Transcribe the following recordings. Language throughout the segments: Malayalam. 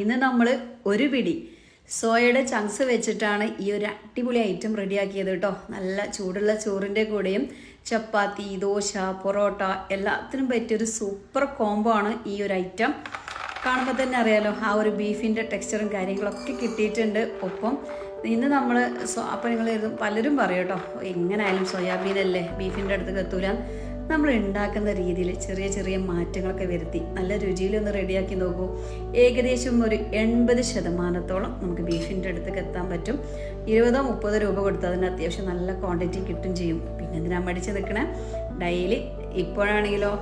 ഇന്ന് നമ്മൾ ഒരു പിടി സോയയുടെ ചങ്ക്സ് വെച്ചിട്ടാണ് ഈ ഒരു അടിപൊളി ഐറ്റം റെഡിയാക്കിയത് കേട്ടോ. നല്ല ചൂടുള്ള ചോറിൻ്റെ കൂടെയും ചപ്പാത്തി, ദോശ, പൊറോട്ട എല്ലാത്തിനും പറ്റിയൊരു സൂപ്പർ കോംബോ ആണ് ഈ ഒരു ഐറ്റം. കാണുമ്പോൾ തന്നെ അറിയാലോ ആ ഒരു ബീഫിൻ്റെ ടെക്സ്ചറും കാര്യങ്ങളൊക്കെ കിട്ടിയിട്ടുണ്ട്. ഒപ്പം ഇന്ന് നമ്മൾ അപ്പോൾ നിങ്ങൾ പലരും പറയും കേട്ടോ, എങ്ങനെയായാലും സോയാബീനല്ലേ ബീഫിൻ്റെ അടുത്ത് എത്തൂല. നമ്മൾ ഉണ്ടാക്കുന്ന രീതിയിൽ ചെറിയ ചെറിയ മാറ്റങ്ങളൊക്കെ വരുത്തി നല്ല രുചിയിലൊന്ന് റെഡിയാക്കി നോക്കൂ. ഏകദേശം ഒരു 80% നമുക്ക് ബീഫിൻ്റെ അടുത്തേക്ക് എത്താൻ പറ്റും. 20-30 രൂപ കൊടുത്താൽ അതിന് അത്യാവശ്യം നല്ല ക്വാണ്ടിറ്റി കിട്ടും ചെയ്യും. പിന്നെ എന്തിനാ മടിച്ച് നിൽക്കണേ, ഡെയിലി ഇപ്പോഴാണെങ്കിലോ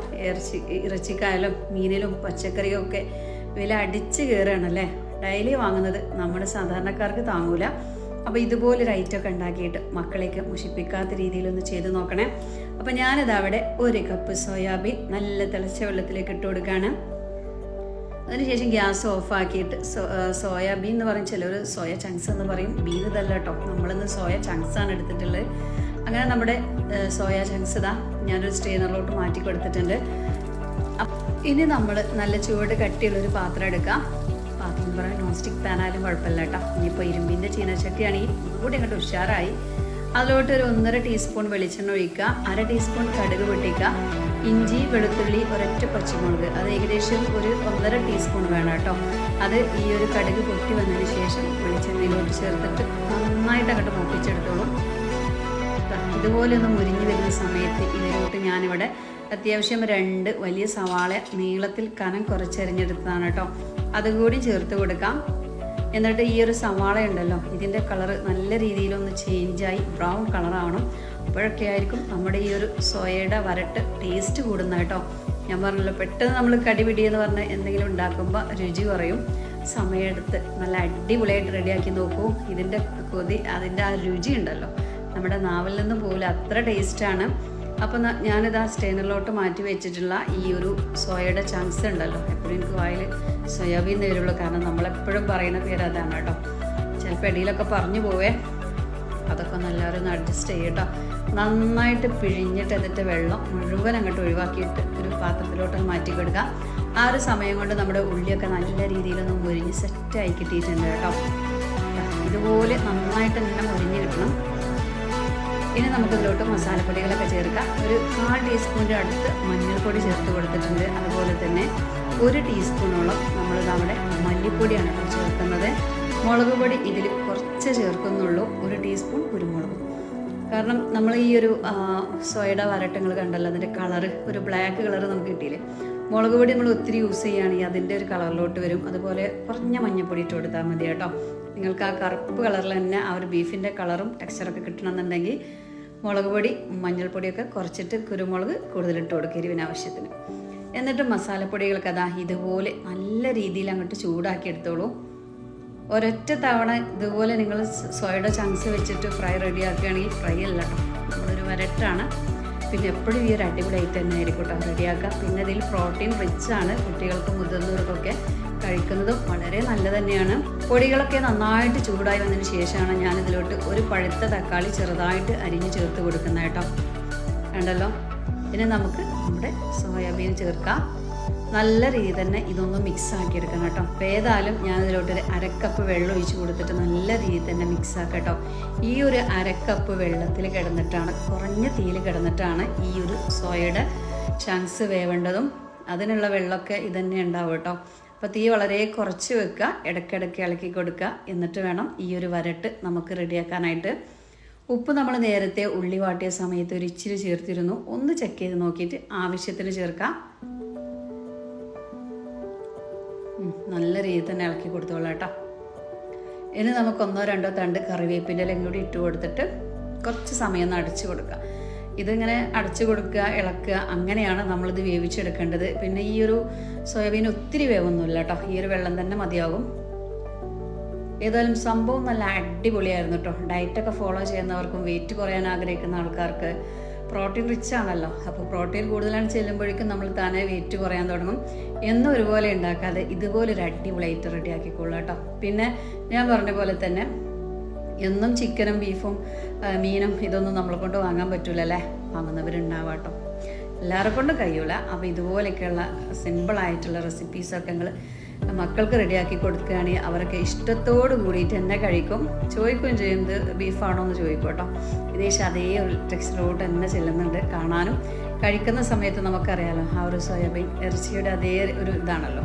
ഇറച്ചിക്കായാലും മീനിലും പച്ചക്കറിയും ഒക്കെ വില അടിച്ച് കയറുകയാണല്ലേ. ഡെയിലി വാങ്ങുന്നത് നമ്മുടെ സാധാരണക്കാർക്ക് താങ്ങൂല. അപ്പോൾ ഇതുപോലൊരു ഐറ്റമൊക്കെ ഉണ്ടാക്കിയിട്ട് മക്കളെയൊക്കെ മുഷിപ്പിക്കാത്ത രീതിയിലൊന്ന് ചെയ്ത് നോക്കണേ. അപ്പോൾ ഞാനിത് അവിടെ 1 കപ്പ് സോയാബീൻ നല്ല തിളച്ച വെള്ളത്തിലേക്ക് ഇട്ട് കൊടുക്കുകയാണ്. അതിനുശേഷം ഗ്യാസ് ഓഫാക്കിയിട്ട് സോയാബീൻ എന്ന് പറയും, ചിലർ സോയ ചങ്ക്സ് എന്ന് പറയും, ബീൻ ഇതല്ല കേട്ടോ, നമ്മളിന്ന് സോയ ചങ്ക്സ് ആണ് എടുത്തിട്ടുള്ളത്. അങ്ങനെ നമ്മുടെ സോയ ചങ്ക്സ് ഇതാ ഞാനൊരു സ്ട്രെയിനറിലോട്ട് മാറ്റി കൊടുത്തിട്ടുണ്ട്. ഇനി നമ്മൾ നല്ല ചൂട് കട്ടിയുള്ളൊരു പാത്രം എടുക്കാം. പാത്രം എന്ന് പറയാൻ നോൺ സ്റ്റിക്ക് പാനായാലും കുഴപ്പമില്ല കേട്ടോ. ഇനിയിപ്പോൾ ഇരുമ്പിൻ്റെ ചീനച്ചട്ടിയാണെങ്കിൽ കൂടി അങ്ങോട്ട് ഉഷാറായി. അതിലോട്ട് ഒരു 1.5 ടീസ്പൂൺ വെളിച്ചെണ്ണ ഒഴിക്കുക, 1/2 ടീസ്പൂൺ കടുക് പൊട്ടിക്കുക, ഇഞ്ചി, വെളുത്തുള്ളി, ഒരൊറ്റ പച്ചമുളക്, അത് ഏകദേശം ഒരു 1.5 ടീസ്പൂൺ വേണം കേട്ടോ. അത് ഈ ഒരു കടുക് പൊട്ടി വന്നതിന് ശേഷം വെളിച്ചെണ്ണയിലോട്ട് ചേർത്തിട്ട് നന്നായിട്ട് അങ്ങോട്ട് മൂപ്പിച്ചെടുത്തോളും. ഇതുപോലെ ഒന്ന് മുരിഞ്ഞ് വരുന്ന സമയത്ത് ഇതിലോട്ട് ഞാനിവിടെ അത്യാവശ്യം 2 വലിയ സവാള നീളത്തിൽ കനം കുറച്ചരിഞ്ഞെടുത്തതാണ് കേട്ടോ, അതുകൂടി ചേർത്ത് കൊടുക്കാം. എന്നിട്ട് ഈ ഒരു സവാള ഉണ്ടല്ലോ, ഇതിൻ്റെ കളറ് നല്ല രീതിയിലൊന്ന് ചേഞ്ചായി ബ്രൗൺ കളറാവണം. അപ്പോഴൊക്കെ ആയിരിക്കും നമ്മുടെ ഈ ഒരു സോയയുടെ വരട്ട് ടേസ്റ്റ് കൂടുന്ന കേട്ടോ. ഞാൻ പറഞ്ഞല്ലോ, പെട്ടെന്ന് നമ്മൾ കടിപിടിയെന്ന് പറഞ്ഞ് എന്തെങ്കിലും ഉണ്ടാക്കുമ്പോൾ രുചി കുറയും. സമയമെടുത്ത് നല്ല അടിപൊളിയായിട്ട് റെഡിയാക്കി നോക്കൂ. ഇതിൻ്റെ കൊതി, അതിൻ്റെ ആ രുചി ഉണ്ടല്ലോ നമ്മുടെ നാവിൽ നിന്ന് പോകില്ല, അത്ര ടേസ്റ്റാണ്. അപ്പോൾ ഞാനിതാ സ്റ്റെയിനറിലോട്ട് മാറ്റി വെച്ചിട്ടുള്ള ഈ ഒരു സോയയുടെ ചങ്ക്സ് ഉണ്ടല്ലോ, എപ്പോഴും എനിക്ക് വായിൽ സോയാബീൻ വരുള്ളൂ, കാരണം നമ്മളെപ്പോഴും പറയുന്ന പേര് അതാണ് കേട്ടോ. ചിലപ്പോൾ ഇടയിലൊക്കെ പറഞ്ഞു പോവേ, അതൊക്കെ ഒന്ന് എല്ലാവരും ഒന്ന് അഡ്ജസ്റ്റ് ചെയ്യട്ടോ. നന്നായിട്ട് പിഴിഞ്ഞിട്ട് എന്നിട്ട് വെള്ളം മുഴുവൻ അങ്ങോട്ട് ഒഴിവാക്കിയിട്ട് ഒരു പാത്രത്തിലോട്ട് മാറ്റി കൊടുക്കുക. ആ ഒരു സമയം കൊണ്ട് നമ്മുടെ ഉള്ളിയൊക്കെ നല്ല രീതിയിലൊന്ന് മുരിഞ്ഞ് സെറ്റായി കിട്ടിയിട്ടുണ്ട് കേട്ടോ. ഇതുപോലെ നന്നായിട്ട് തന്നെ മുരിഞ്ഞ് കിട്ടണം. ഇനി നമുക്കിതിലോട്ട് മസാലപ്പൊടികളൊക്കെ ചേർക്കാം. ഒരു 1/4 ടീസ്പൂണിൻ്റെ അടുത്ത് മഞ്ഞൾപ്പൊടി ചേർത്ത് കൊടുത്തിട്ടുണ്ട്. അതുപോലെ തന്നെ 1 ടീസ്പൂണോളം നമ്മൾ നമ്മുടെ മല്ലിപ്പൊടിയാണ് ചേർക്കുന്നത്. മുളക് പൊടി ഇതിൽ കുറച്ച് ചേർക്കുന്നുള്ളൂ, 1 ടീസ്പൂൺ കുരുമുളകും. കാരണം നമ്മൾ ഈ ഒരു സോയയുടെ വരട്ടങ്ങൾ കണ്ടല്ലോ, അതിൻ്റെ കളറ് ഒരു ബ്ലാക്ക് കളറ് നമുക്ക് കിട്ടിയില്ലേ. മുളക് പൊടി നമ്മൾ ഒത്തിരി യൂസ് ചെയ്യുകയാണെങ്കിൽ അതിൻ്റെ ഒരു കളറിലോട്ട് വരും. അതുപോലെ കുറഞ്ഞ മഞ്ഞൾപ്പൊടി ഇട്ട് കൊടുത്താൽ മതി കേട്ടോ. നിങ്ങൾക്ക് ആ കറുപ്പ് കളറിൽ തന്നെ ആ ഒരു ബീഫിൻ്റെ കളറും ടെക്സ്ചറൊക്കെ കിട്ടണമെന്നുണ്ടെങ്കിൽ മുളക് പൊടി മഞ്ഞൾപ്പൊടിയൊക്കെ കുറച്ചിട്ട് കുരുമുളക് കൂടുതലിട്ട് കൊടുക്കുക എരിവിന് ആവശ്യത്തിന്. എന്നിട്ട് മസാലപ്പൊടികളൊക്കെ അതാ ഇതുപോലെ നല്ല രീതിയിൽ അങ്ങോട്ട് ചൂടാക്കി എടുത്തോളൂ. ഒരൊറ്റ തവണ ഇതുപോലെ നിങ്ങൾ സോയയുടെ ചങ്ക്സ് വെച്ചിട്ട് ഫ്രൈ റെഡിയാക്കുകയാണെങ്കിൽ ഫ്രൈ അല്ല കേട്ടോ, നമ്മളൊരു വരട്ടാണ്. പിന്നെ എപ്പോഴും ഈ ഒരു അടിപൊളി ഐറ്റം തന്നെ ആയിരിക്കും കേട്ടോ റെഡിയാക്കുക. പിന്നെ ഇതിൽ പ്രോട്ടീൻ റിച്ച് ആണ്, കുട്ടികൾക്കും മുതിർന്നവർക്കൊക്കെ കഴിക്കുന്നതും വളരെ നല്ല തന്നെയാണ്. പൊടികളൊക്കെ നന്നായിട്ട് ചൂടായി വന്നതിന് ശേഷമാണ് ഞാനിതിലോട്ട് ഒരു പഴുത്ത തക്കാളി ചെറുതായിട്ട് അരിഞ്ഞ് ചേർത്ത് കൊടുക്കുന്നത് കേട്ടോ. കണ്ടല്ലോ. ഇനി നമുക്ക് നമ്മുടെ സോയാബീൻ ചേർക്കാം. നല്ല രീതിയിൽ തന്നെ ഇതൊന്ന് മിക്സ് ആക്കി എടുക്കണം കേട്ടോ. അപ്പോൾ ഏതായാലും ഞാനിതിലോട്ടൊരു 1/2 കപ്പ് വെള്ളം ഒഴിച്ച് കൊടുത്തിട്ട് നല്ല രീതിയിൽ തന്നെ മിക്സ് ആക്കാം കേട്ടോ. ഈ ഒരു 1/2 കപ്പ് വെള്ളത്തിൽ കിടന്നിട്ടാണ്, കുറഞ്ഞ തീയിൽ കിടന്നിട്ടാണ് ഈ ഒരു സോയയുടെ ചങ്ക്സ് വേവേണ്ടതും. അതിനുള്ള വെള്ളമൊക്കെ ഇതന്നെ ഉണ്ടാവും കേട്ടോ. അപ്പോൾ തീ വളരെ കുറച്ച് വെക്കുക, ഇടയ്ക്കിടയ്ക്ക് ഇളക്കി കൊടുക്കുക. എന്നിട്ട് വേണം ഈ ഒരു വരട്ട് നമുക്ക് റെഡിയാക്കാനായിട്ട്. ഉപ്പ് നമ്മൾ നേരത്തെ ഉള്ളി വാട്ടിയ സമയത്ത് ഒരു ഇച്ചിരി ചേർത്തിരുന്നു, ഒന്ന് ചെക്ക് ചെയ്ത് നോക്കിയിട്ട് ആവശ്യത്തിന് ചേർക്കാം. നല്ല രീതിയിൽ തന്നെ ഇളക്കി കൊടുത്തോളാം കേട്ടോ. ഇനി നമുക്ക് 1-2 തണ്ട് കറിവേപ്പിൻ്റെ ഇലയും കൂടി ഇട്ട് കൊടുത്തിട്ട് കുറച്ച് സമയം ഒന്ന് അടച്ചു കൊടുക്കുക. ഇതിങ്ങനെ അടച്ചു കൊടുക്കുക, ഇളക്കുക, അങ്ങനെയാണ് നമ്മളിത് വേവിച്ചെടുക്കേണ്ടത്. പിന്നെ ഈ ഒരു സോയാബീൻ ഒത്തിരി വേവൊന്നുമില്ല കേട്ടോ, ഈ ഒരു വെള്ളം തന്നെ മതിയാകും. ഏതായാലും സംഭവം നല്ല അടിപൊളിയായിരുന്നു കേട്ടോ. ഡയറ്റൊക്കെ ഫോളോ ചെയ്യുന്നവർക്കും വെയിറ്റ് കുറയാൻ ആഗ്രഹിക്കുന്ന ആൾക്കാർക്ക് പ്രോട്ടീൻ റിച്ച് ആണല്ലോ. അപ്പോൾ പ്രോട്ടീൻ കൂടുതലാണ് ചെല്ലുമ്പോഴേക്കും നമ്മൾ താനെ വെയിറ്റ് കുറയാൻ തുടങ്ങും. എന്നും ഒരുപോലെ ഉണ്ടാക്കാതെ ഇതുപോലൊരു അടിപൊളി ഐറ്റം റെഡിയാക്കിക്കൊള്ളൂ കേട്ടോ. പിന്നെ ഞാൻ പറഞ്ഞ പോലെ തന്നെ എന്നും ചിക്കനും ബീഫും മീനും ഇതൊന്നും നമ്മളെ കൊണ്ട് വാങ്ങാൻ പറ്റൂലല്ലേ, വാങ്ങുന്നവരുണ്ടാവാം കേട്ടോ. എല്ലാവരെ കൊണ്ടും കഴിയൂല. അപ്പോൾ ഇതുപോലെയൊക്കെയുള്ള സിമ്പിളായിട്ടുള്ള റെസിപ്പീസൊക്കെ നിങ്ങൾ മക്കൾക്ക് റെഡിയാക്കി കൊടുക്കുകയാണെങ്കിൽ അവരൊക്കെ ഇഷ്ടത്തോട് കൂടിയിട്ട് തന്നെ കഴിക്കും. ചോദിക്കുകയും ചെയ്യുന്നത് ബീഫാണോ എന്ന് ചോദിക്കും കേട്ടോ. ഏകദേശം അതേ ഒരു ടെക്സ്ചറോട്ട് തന്നെ ചെല്ലുന്നുണ്ട്. കാണാനും കഴിക്കുന്ന സമയത്ത് നമുക്കറിയാമല്ലോ ആ ഒരു സോയാബീൻ ഇറച്ചിയുടെ അതേ ഒരു ഇതാണല്ലോ.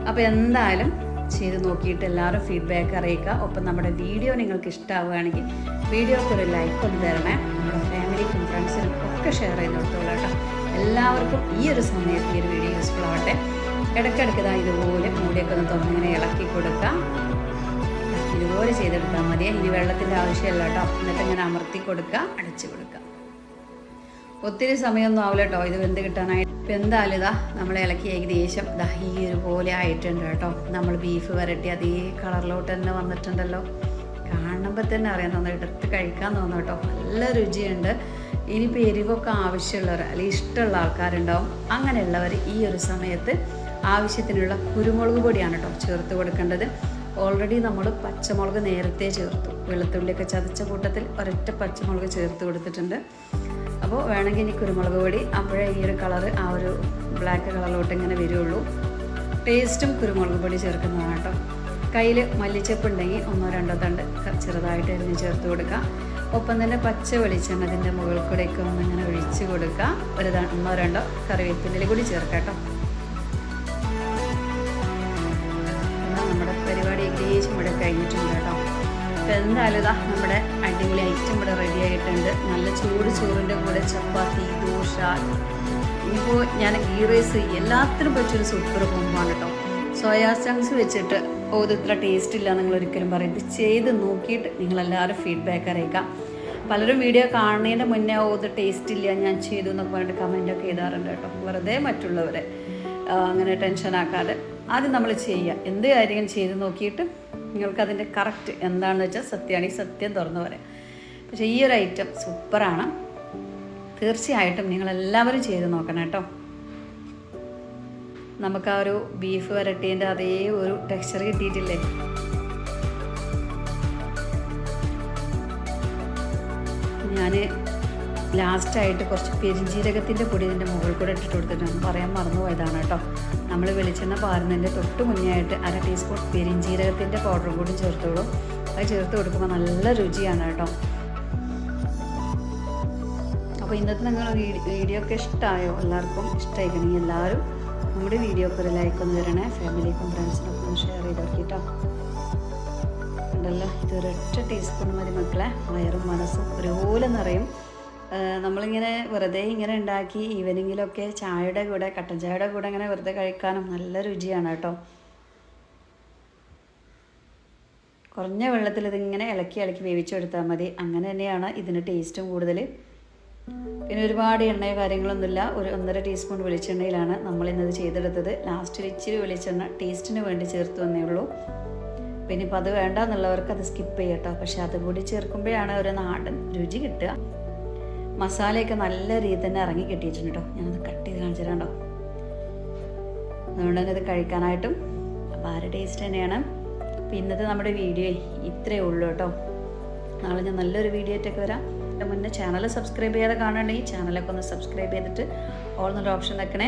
അപ്പോൾ എന്തായാലും ചെയ്ത് നോക്കിയിട്ട് എല്ലാവരും ഫീഡ്ബാക്ക് അറിയിക്കുക. ഒപ്പം നമ്മുടെ വീഡിയോ നിങ്ങൾക്ക് ഇഷ്ടമാവുകയാണെങ്കിൽ വീഡിയോക്ക് ഒരു ലൈക്ക് ഒന്ന് തരണേ. നമ്മുടെ ഫാമിലിക്കും ഫ്രണ്ട്സിനും ഒക്കെ ഷെയർ ചെയ്ത് കൊടുത്തോളൂ കേട്ടോ. എല്ലാവർക്കും ഈ ഒരു സമയത്ത് ഈ ഒരു വീഡിയോ യൂസ്ഫുൾ ആവട്ടെ. ഇടയ്ക്കിടയ്ക്ക് ഇതുപോലെ മൂടിയൊക്കെ ഒന്ന് തുറന്നിങ്ങനെ ഇളക്കി കൊടുക്കുക. ഇതുപോലെ ചെയ്തെടുത്താൽ മതി. ഇനി വെള്ളത്തിൻ്റെ ആവശ്യമില്ല കേട്ടോ. എന്നിട്ട് ഇങ്ങനെ അമർത്തി കൊടുക്കുക, അടച്ചു കൊടുക്കുക. ഒത്തിരി സമയമൊന്നും ആവില്ല കേട്ടോ ഇത് വെന്ത് കിട്ടാനായിട്ട്. ഇപ്പം എന്തായാലും ഇതാ നമ്മൾ ഇളക്കി ഏകദേശം ഈ ഒരു പോലെ ആയിട്ടുണ്ട് കേട്ടോ. നമ്മൾ ബീഫ് വരട്ടി അതേ കളറിലോട്ട് തന്നെ വന്നിട്ടുണ്ടല്ലോ. കാണുമ്പോൾ തന്നെ അറിയാൻ തോന്നുന്നു, എടുത്ത് കഴിക്കാൻ തോന്നുന്നു കേട്ടോ. നല്ല രുചിയുണ്ട്. ഇനിയിപ്പോൾ എരിവൊക്കെ ആവശ്യമുള്ളവർ അല്ലെങ്കിൽ ഇഷ്ടമുള്ള ആൾക്കാരുണ്ടാവും. അങ്ങനെയുള്ളവർ ഈ ഒരു സമയത്ത് ആവശ്യത്തിനുള്ള കുരുമുളക് പൊടിയാണ് കേട്ടോ ചേർത്ത് കൊടുക്കേണ്ടത്. ഓൾറെഡി നമ്മൾ പച്ചമുളക് നേരത്തെ ചേർത്തു. വെളുത്തുള്ളിയൊക്കെ ചതച്ച കൂട്ടത്തിൽ ഒരൊറ്റ പച്ചമുളക് ചേർത്ത് കൊടുത്തിട്ടുണ്ട്. അപ്പോൾ വേണമെങ്കിൽ ഇനി കുരുമുളക് പൊടി, അപ്പോഴേ ഈ ഒരു കളറ് ആ ഒരു ബ്ലാക്ക് കളറിലോട്ട് ഇങ്ങനെ വരുള്ളൂ. ടേസ്റ്റും കുരുമുളക് പൊടി ചേർക്കുന്നതാണ് കേട്ടോ. കയ്യിൽ മല്ലിച്ചപ്പ് ഉണ്ടെങ്കിൽ 1-2 തണ്ട് ചെറുതായിട്ട് അരിഞ്ഞ് ചേർത്ത് കൊടുക്കുക. ഒപ്പം തന്നെ പച്ച വെളിച്ചെണ്ണ അതിൻ്റെ മുകളിൽ കൂടെയൊക്കെ ഒന്നിങ്ങനെ ഒഴിച്ച് കൊടുക്കുക. 1-2 കറിവേപ്പിൻ്റെ കൂടി ചേർക്കാം കേട്ടോ. നമ്മുടെ പരിപാടി ഏകദേശം ഇവിടെ കഴിഞ്ഞിട്ടുണ്ട് കേട്ടോ. അപ്പോൾ എന്തായാലും ഇതാ നമ്മുടെ അടിപൊളി ഐറ്റം ഇവിടെ റെഡി ആയിട്ടുണ്ട്. നല്ല ചൂട് ചോറിൻ്റെ കൂടെ ചപ്പാത്തി, ദോശ, ഇപ്പോൾ ഞാൻ ഗീ റൈസ് എല്ലാത്തിനും പറ്റിയൊരു സൂപ്പർ കോമ്പാണ് കേട്ടോ. സോയാ ചങ്ക്സ് വെച്ചിട്ട് ഇത് ഇത്ര ടേസ്റ്റ് ഇല്ല നിങ്ങൾ ഒരിക്കലും പറയും. ഇത് ചെയ്ത് നോക്കിയിട്ട് നിങ്ങളെല്ലാവരും ഫീഡ്ബാക്ക് അറിയിക്കാം. പലരും വീഡിയോ കാണുന്നതിൻ്റെ മുന്നേ ഇത് ടേസ്റ്റ് ഇല്ല ഞാൻ ചെയ്തു എന്നൊക്കെ പറഞ്ഞിട്ട് കമൻറ്റൊക്കെ ചെയ്താറുണ്ട് കേട്ടോ. വെറുതെ മറ്റുള്ളവരെ അങ്ങനെ ടെൻഷനാക്കാതെ ആദ്യം നമ്മൾ ചെയ്യുക. എന്ത് കാര്യം ചെയ്ത് നോക്കിയിട്ട് നിങ്ങൾക്കതിൻ്റെ കറക്റ്റ് എന്താണെന്ന് വെച്ചാൽ സത്യമാണെങ്കിൽ സത്യം തുറന്നു പറയാം. പക്ഷേ ഈ ഒരു ഐറ്റം സൂപ്പറാണ്. തീർച്ചയായിട്ടും നിങ്ങളെല്ലാവരും ചെയ്ത് നോക്കണം കേട്ടോ. നമുക്ക് ആ ഒരു ബീഫ് വരട്ടീൻ്റെ അതേ ഒരു ടെക്സ്ചർ കിട്ടിയിട്ടില്ലേ. ഞാൻ ലാസ്റ്റായിട്ട് കുറച്ച് പെരിഞ്ജീരകത്തിൻ്റെ പൊടി ഇതിൻ്റെ മുകളിൽ കൂടെ ഇട്ടിട്ട് കൊടുത്തിട്ടുണ്ട്. പറയാൻ മറന്നുപോയതാണ് കേട്ടോ. നമ്മൾ വെളിച്ചെണ്ണ പാരുന്നതിൻ്റെ തൊട്ട് മുന്നേ ആയിട്ട് 1/2 ടീസ്പൂൺ പെരിഞ്ജീരകത്തിൻ്റെ പൗഡർ കൂടി ചേർത്തോളൂ. അത് ചേർത്ത് കൊടുക്കുമ്പോൾ നല്ല രുചിയാണ് കേട്ടോ. അപ്പോൾ ഇന്നത്തെ നിങ്ങൾ വീഡിയോ ഒക്കെ ഇഷ്ടമായോ? എല്ലാവർക്കും ഇഷ്ടമായിക്കണമെങ്കിൽ എല്ലാവരും നമ്മുടെ വീഡിയോക്ക് ഒരു ലൈക്ക് ഒന്ന് തരണേ. ഫാമിലിക്കും ഫ്രണ്ട്സിനൊക്കെ ഒന്ന് ഷെയർ ചെയ്ത് നോക്കിയിട്ടോ. ഉണ്ടല്ലോ, ഇതൊരൊറ്റ ടീസ്പൂൺ മതി മക്കളെ. വയറും മനസ്സും ഒരുപോലെ നിറയും. നമ്മളിങ്ങനെ വെറുതെ ഇങ്ങനെ ഉണ്ടാക്കി ഈവനിങ്ങിലൊക്കെ ചായയുടെ കൂടെ, കട്ടൻ ചായയുടെ കൂടെ ഇങ്ങനെ വെറുതെ കഴിക്കാനും നല്ല രുചിയാണ് കേട്ടോ. കുറഞ്ഞ വെള്ളത്തിൽ ഇതിങ്ങനെ ഇളക്കി വേവിച്ചെടുത്താൽ മതി. അങ്ങനെ തന്നെയാണ് ഇതിന് ടേസ്റ്റും കൂടുതൽ. പിന്നെ ഒരുപാട് എണ്ണയോ കാര്യങ്ങളൊന്നുമില്ല. ഒരു 1.5 ടീസ്പൂൺ വെളിച്ചെണ്ണയിലാണ് നമ്മളിന്നത് ചെയ്തെടുത്തത്. ലാസ്റ്റിൽ ഇച്ചിരി വെളിച്ചെണ്ണ ടേസ്റ്റിന് വേണ്ടി ചേർത്ത് വന്നേ ഉള്ളൂ. പിന്നെ ഇപ്പോൾ അത് വേണ്ട എന്നുള്ളവർക്ക് അത് സ്കിപ്പ് ചെയ്യട്ടോ. പക്ഷെ അതുകൂടി ചേർക്കുമ്പോഴാണ് ഒരു നാടൻ രുചി കിട്ടുക. മസാലയൊക്കെ നല്ല രീതിയിൽ തന്നെ ഇറങ്ങി കിട്ടിയിട്ടുണ്ട് കേട്ടോ. ഞാനത് കട്ട് ചെയ്ത് കാണിച്ചു തരാം. അതുകൊണ്ട് തന്നെ ഇത് കഴിക്കാനായിട്ടും അപാര ടേസ്റ്റ് തന്നെയാണ്. അപ്പോൾ ഇന്നത്തെ നമ്മുടെ വീഡിയോ ഇത്രയേ ഉള്ളൂ കേട്ടോ. നാളെ ഞാൻ നല്ലൊരു വീഡിയോ ആയിട്ടൊക്കെ വരാം. മുന്നേ ചാനൽ സബ്സ്ക്രൈബ് ചെയ്യാതെ കാണുന്നുണ്ടെങ്കിൽ ചാനലൊക്കെ ഒന്ന് സബ്സ്ക്രൈബ് ചെയ്തിട്ട് ഓൾ എന്നുള്ള ഓപ്ഷൻ വെക്കണേ.